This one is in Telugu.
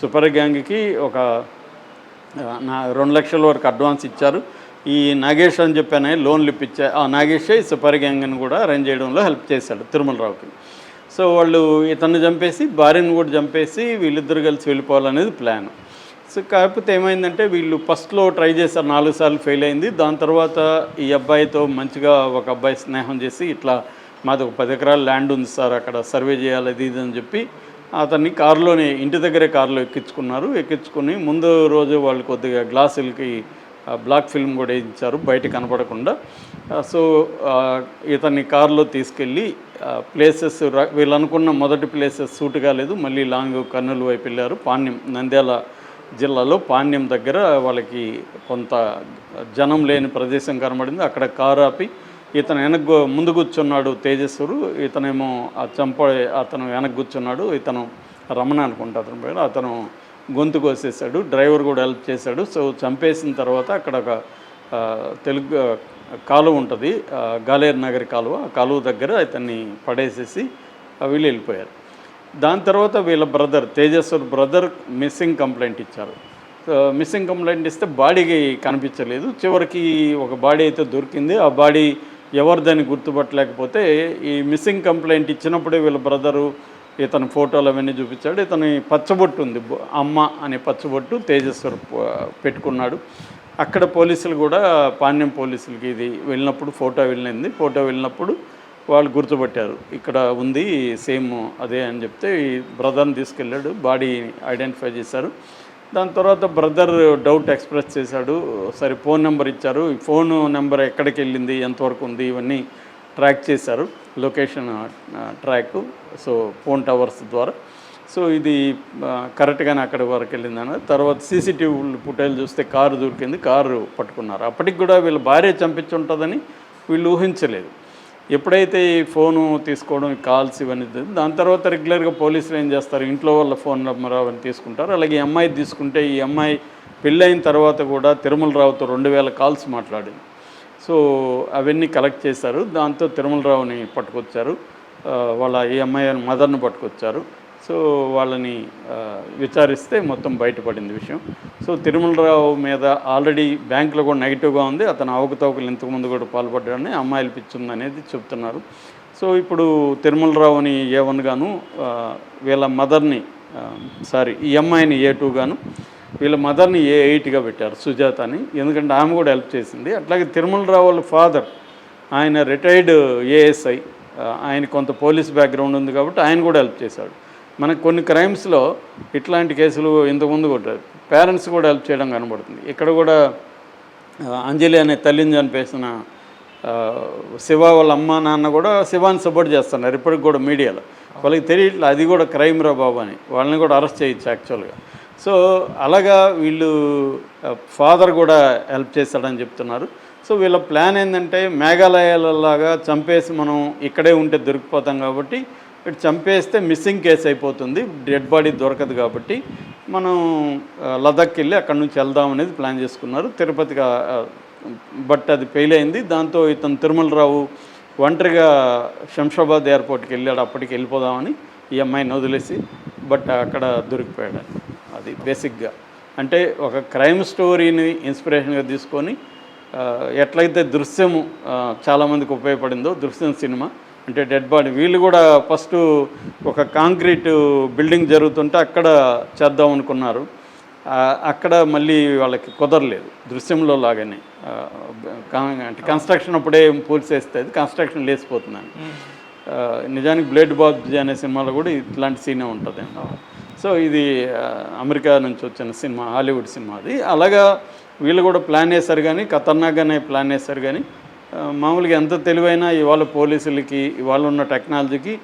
సూపర్ గ్యాంగ్కి ఒక 2 లక్షల వరకు అడ్వాన్స్ ఇచ్చారు. ఈ నాగేష్ అని చెప్పానే లోన్లు ఇప్పించా, ఆ నాగేషే సూపర్ గ్యాంగ్ని కూడా అరేంజ్ చేయడంలో హెల్ప్ చేశాడు తిరుమలరావుకి. సో వాళ్ళు ఇతన్ని చంపేసి భార్యను కూడా చంపేసి వీళ్ళిద్దరు కలిసి వెళ్ళిపోవాలనేది ప్లాన్. సో కాకపోతే ఏమైందంటే వీళ్ళు ఫస్ట్లో ట్రై చేశారు, 4 సార్లు ఫెయిల్ అయింది. దాని తర్వాత ఈ అబ్బాయితో మంచిగా ఒక అబ్బాయి స్నేహం చేసి ఇట్లా మాది ఒక 10 ఎకరాల ల్యాండ్ ఉంది సార్, అక్కడ సర్వే చేయాలి అది ఇది అని చెప్పి అతన్ని కారులోనే ఇంటి దగ్గరే కారులో ఎక్కించుకుని ముందు రోజు వాళ్ళు కొద్దిగా గ్లాసులకి బ్లాక్ ఫిల్మ్ కూడా వేయించారు బయట కనపడకుండా. సో ఇతన్ని కారులో తీసుకెళ్ళి ప్లేసెస్ వీళ్ళు అనుకున్న మొదటి ప్లేసెస్ సూట్ కాలేదు, మళ్ళీ లాంగ్ కర్నూలు వైపు వెళ్ళారు. పాణ్యం, నంద్యాల జిల్లాలో పాణ్యం దగ్గర వాళ్ళకి కొంత జనం లేని ప్రదేశం కనబడింది. అక్కడ కారు ఆపి ఇతను ముందు కూర్చున్నాడు తేజస్వరు, ఇతనేమో అతను వెనక కూర్చున్నాడు. ఇతను రమణ అనుకుంటా అతను పేరు. అతను గొంతు కోసేసాడు, డ్రైవర్ కూడా హెల్ప్ చేశాడు. సో చంపేసిన తర్వాత అక్కడ ఒక తెలుగు కాలువ ఉంటుంది, గాలేరు నగరి కాలువ, ఆ కాలువ దగ్గర ఇతన్ని పడేసేసి వీళ్ళు వెళ్ళిపోయారు. దాని తర్వాత వీళ్ళ బ్రదర్ తేజస్వర్ బ్రదర్ మిస్సింగ్ కంప్లైంట్ ఇచ్చారు. మిస్సింగ్ కంప్లైంట్ ఇస్తే బాడీకి కనిపించలేదు. చివరికి ఒక బాడీ అయితే దొరికింది. ఆ బాడీ ఎవరిదని గుర్తుపట్టలేకపోతే ఈ మిస్సింగ్ కంప్లైంట్ ఇచ్చినప్పుడే వీళ్ళ బ్రదరు ఇతని ఫోటోలు అవన్నీ చూపించాడు. ఇతని పచ్చబొట్టు ఉంది, అమ్మ అనే పచ్చబొట్టు తేజస్వర్ పెట్టుకున్నాడు. అక్కడ పోలీసులు కూడా పాణ్యం పోలీసులకి ఇది వెళ్ళినప్పుడు ఫోటో వెళ్ళినప్పుడు వాళ్ళు గుర్తుపట్టారు, ఇక్కడ ఉంది సేమ్ అదే అని చెప్తే ఈ బ్రదర్ని తీసుకెళ్ళాడు, బాడీ ఐడెంటిఫై చేశారు. దాని తర్వాత బ్రదర్ డౌట్ ఎక్స్ప్రెస్ చేశాడు. సరే ఫోన్ నెంబర్ ఇచ్చారు, ఈ ఫోన్ నెంబర్ ఎక్కడికి వెళ్ళింది, ఎంతవరకు ఉంది, ఇవన్నీ ట్రాక్ చేశారు, location track. So phone towers ద్వారా. సో ఇది కరెక్ట్గానే అక్కడి వరకు వెళ్ళిందని. తర్వాత సీసీటీవీ ఫుటేజ్ చూస్తే కారు దొరికింది, కారు పట్టుకున్నారు. అప్పటికి కూడా వీళ్ళ భార్య చంపించి ఉంటుందని వీళ్ళు ఊహించలేదు. ఎప్పుడైతే ఈ ఫోను తీసుకోవడం, కాల్స్ ఇవన్నీ, దాని తర్వాత రెగ్యులర్గా పోలీసులు ఏం చేస్తారు, ఇంట్లో వాళ్ళ ఫోన్ నెంబర్ అవన్నీ తీసుకుంటారు. అలాగే ఈ అమ్మాయి తీసుకుంటే ఈ అమ్మాయి పెళ్ళైన తర్వాత కూడా తిరుమలరావుతో 2000 కాల్స్ మాట్లాడింది. సో అవన్నీ కలెక్ట్ చేశారు. దాంతో తిరుమలరావుని పట్టుకొచ్చారు, వాళ్ళ ఈ అమ్మాయి మదర్ని పట్టుకొచ్చారు. సో వాళ్ళని విచారిస్తే మొత్తం బయటపడింది విషయం. సో తిరుమలరావు మీద ఆల్రెడీ బ్యాంకులో కూడా నెగిటివ్గా ఉంది, అతను అవకతవకలు ఇంతకుముందు కూడా పాల్పడ్డాడని, అమ్మాయిలు పిచ్చింది అనేది చెప్తున్నారు. సో ఇప్పుడు తిరుమలరావుని A1 గాను, వీళ్ళ మదర్ని ఈ అమ్మాయిని A2 గాను, వీళ్ళ మదర్ని A8గా పెట్టారు, సుజాత అని. ఎందుకంటే ఆమె కూడా హెల్ప్ చేసింది. అట్లాగే తిరుమలరావు వాళ్ళ ఫాదర్, ఆయన రిటైర్డ్ ASI, ఆయన కొంత పోలీస్ బ్యాక్గ్రౌండ్ ఉంది కాబట్టి ఆయన కూడా హెల్ప్ చేశాడు. మనకు కొన్ని క్రైమ్స్లో ఇట్లాంటి కేసులు ఇంతకుముందు కూడా పేరెంట్స్ కూడా హెల్ప్ చేయడం కనబడుతుంది. ఇక్కడ కూడా అంజలి అనే తల్లిని చంపేసిన శివ వాళ్ళ అమ్మ నాన్న కూడా శివాన్ని సపోర్ట్ చేస్తున్నారు ఇప్పటికి కూడా మీడియాలో. వాళ్ళకి తెలియట్లేదు అది కూడా క్రైమ్ రా బాబు అని, వాళ్ళని కూడా అరెస్ట్ చేయొచ్చు యాక్చువల్గా. సో అలాగా వీళ్ళు ఫాదర్ కూడా హెల్ప్ చేస్తాడని చెప్తున్నారు. సో వీళ్ళ ప్లాన్ ఏంటంటే మేఘాలయాలలాగా చంపేసి మనం ఇక్కడే ఉంటే దొరికిపోతాం కాబట్టి ఇటు చంపేస్తే మిస్సింగ్ కేసు అయిపోతుంది, డెడ్ బాడీ దొరకదు కాబట్టి మనం లదాఖ్కి వెళ్ళి అక్కడ నుంచి వెళ్దాం అనేది ప్లాన్ చేసుకున్నారు, తిరుపతిగా. బట్ అది ఫెయిల్ అయింది. దాంతో ఇతను తిరుమలరావు ఒంటరిగా శంషాబాద్ ఎయిర్పోర్ట్కి వెళ్ళాడు, అప్పటికి వెళ్ళిపోదామని ఈ అమ్మాయిని వదిలేసి. బట్ అక్కడ దొరికిపోయాడు. అది బేసిక్గా అంటే ఒక క్రైమ్ స్టోరీని ఇన్స్పిరేషన్గా తీసుకొని ఎట్లయితే దృశ్యము చాలామందికి ఉపయోగపడిందో, దృశ్యం సినిమా అంటే డెడ్ బాడీ, వీళ్ళు కూడా ఫస్ట్ ఒక కాంక్రీట్ బిల్డింగ్ జరుగుతుంటే అక్కడ చేద్దాం అనుకున్నారు. అక్కడ మళ్ళీ వాళ్ళకి కుదరలేదు, దృశ్యంలో లాగానే. అంటే కన్స్ట్రక్షన్ అప్పుడే పూర్తి కన్స్ట్రక్షన్ లేసిపోతుందని. నిజానికి బ్లేడ్ బాబ్జీ అనే సినిమాలో కూడా ఇట్లాంటి సీనే ఉంటుంది. సో ఇది అమెరికా నుంచి వచ్చిన సినిమా, హాలీవుడ్ సినిమా అది. అలాగా వీళ్ళు కూడా ప్లాన్ వేశారు, కానీ ఖతర్నాక్గానే ప్లాన్ వేశారు. కానీ మామూలుగా ఎంత తెలివైనా ఇవాళ పోలీసులకి, ఇవాళ ఉన్న టెక్నాలజీకి